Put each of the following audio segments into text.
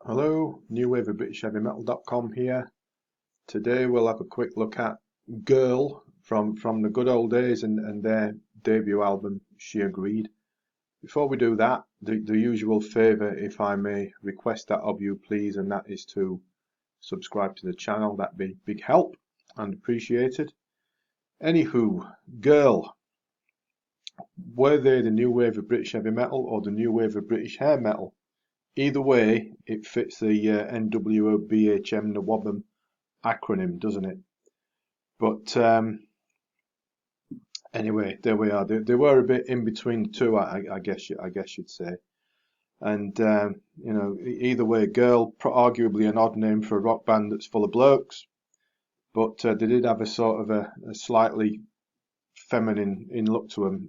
Hello, New Wave of British Heavy Metal.com here. Today we'll have a quick look at Girl from the good old days and their debut album, She Agreed. Before we do that, the usual favour, if I may request that of you please, and that is to subscribe to the channel. That'd be big help and appreciated. Anywho, Girl. Were they the new wave of British heavy metal or the new wave of British hair metal? Either way, it fits the NWOBHM NWOBHM acronym, doesn't it? But anyway, there we are. They were a bit in between the two, I guess you'd say. And either way, Girl, arguably an odd name for a rock band that's full of blokes, but they did have a sort of a slightly feminine in look to them.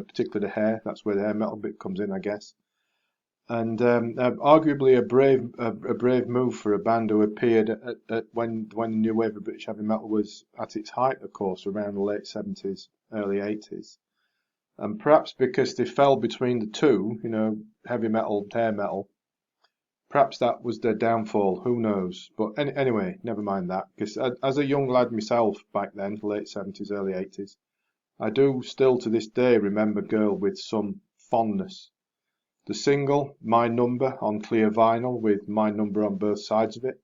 Particularly the hair. That's where the hair metal bit comes in, I guess. And arguably a brave move for a band who appeared at when the new wave of British heavy metal was at its height, of course, around the late 70s, early 80s. And perhaps because they fell between the two, heavy metal, hair metal, perhaps that was their downfall, who knows. But anyway, never mind that, because as a young lad myself back then, late 70s, early 80s, I do still to this day remember Girl with some fondness. The single, My Number, on clear vinyl with my number on both sides of it.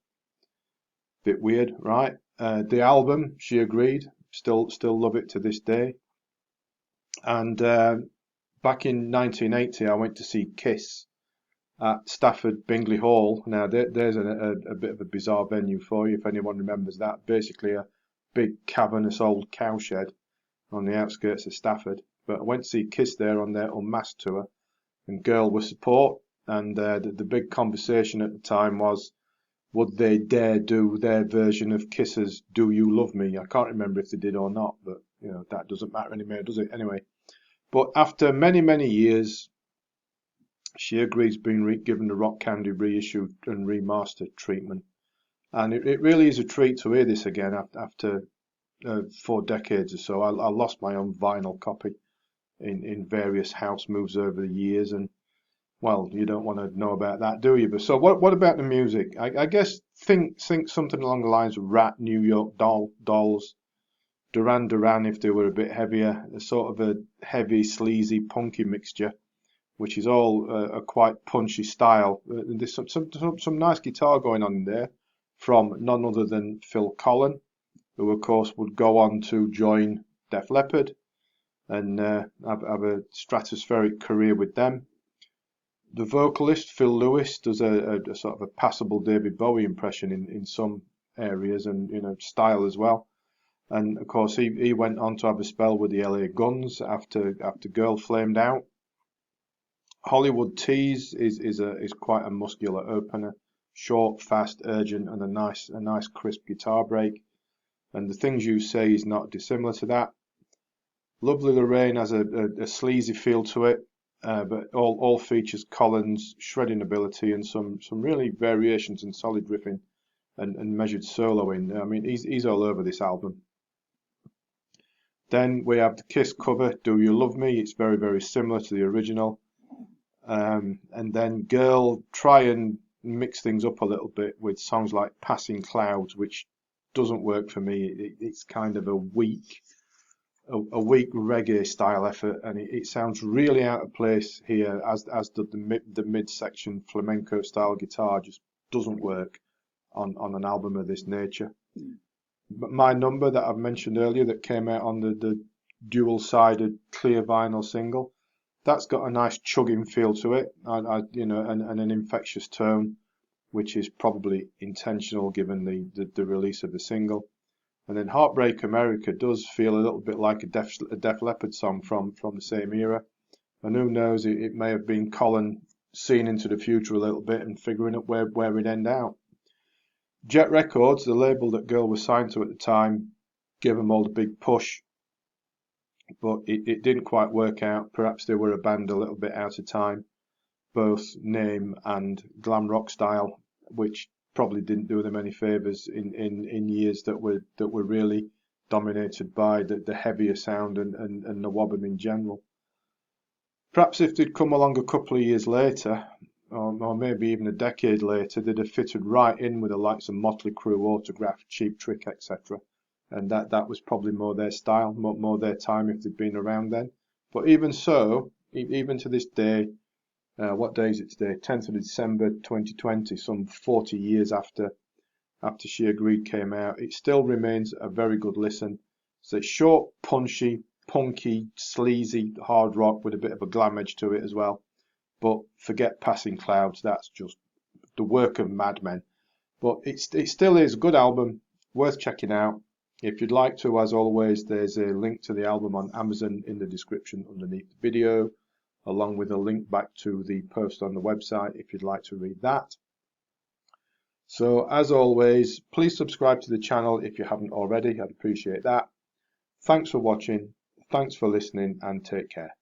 Bit weird, right? The album, She Agreed, still love it to this day. And back in 1980, I went to see Kiss at Stafford Bingley Hall. Now, there's a bit of a bizarre venue for you, if anyone remembers that. Basically a big cavernous old cowshed on the outskirts of Stafford. But I went to see Kiss there on their Unmasked tour. And Girl with support, and the big conversation at the time was, would they dare do their version of Kiss's Do You Love Me? I can't remember if they did or not, but that doesn't matter anymore, does it? Anyway, but after many years, She Agreed's been given the Rock Candy reissued and remastered treatment, and it really is a treat to hear this again after 4 decades or so. I lost my own vinyl copy in various house moves over the years, and well, you don't want to know about that, do you? But so what about the music? I guess think something along the lines of Rat, New York Dolls, Duran Duran if they were a bit heavier, a sort of a heavy, sleazy, punky mixture, which is all a quite punchy style. There's some nice guitar going on in there from none other than Phil Collen, who of course would go on to join Def Leppard and have a stratospheric career with them. The vocalist, Phil Lewis, does a sort of a passable David Bowie impression in some areas and, style as well. And of course, he went on to have a spell with the LA Guns after Girl flamed out. Hollywood Tease is quite a muscular opener, short, fast, urgent, and a nice crisp guitar break. And The Things You Say is not dissimilar to that. Lovely Lorraine has a sleazy feel to it, but all features Collins' shredding ability and some really variations in solid riffing and measured soloing. I mean, he's all over this album. Then we have the Kiss cover, Do You Love Me? It's very similar to the original. And then Girl try and mix things up a little bit with songs like Passing Clouds, which doesn't work for me. It's kind of a weak reggae style effort, and it sounds really out of place here, as the midsection flamenco style guitar just doesn't work on an album of this nature. But My Number, that I've mentioned earlier, that came out on the dual-sided clear vinyl single, that's got a nice chugging feel to it, and an infectious tone, which is probably intentional given the release of the single. And then Heartbreak America does feel a little bit like a Def Leppard song from the same era. And who knows, it may have been Colin seeing into the future a little bit and figuring out where it'd end out. Jet Records, the label that Girl was signed to at the time, gave them all the big push. But it didn't quite work out. Perhaps they were a band a little bit out of time, both name and glam rock style, which probably didn't do them any favours in years that were really dominated by the heavier sound and the NWOBHM in general. Perhaps if they'd come along a couple of years later, or maybe even a decade later, they'd have fitted right in with the likes of Motley Crue, Autograph, Cheap Trick, etc. And that was probably more their style, more their time if they'd been around then. But even so, even to this day, what day is it today? 10th of December 2020, some 40 years after She Agreed came out, it still remains a very good listen. So it's short, punchy, punky, sleazy hard rock with a bit of a glam edge to it as well. But forget Passing Clouds, that's just the work of madmen. But it still is a good album, worth checking out. If you'd like to, as always, there's a link to the album on Amazon in the description underneath the video, along with a link back to the post on the website if you'd like to read that. So as always, please subscribe to the channel if you haven't already. I'd appreciate that. Thanks for watching, thanks for listening, and take care.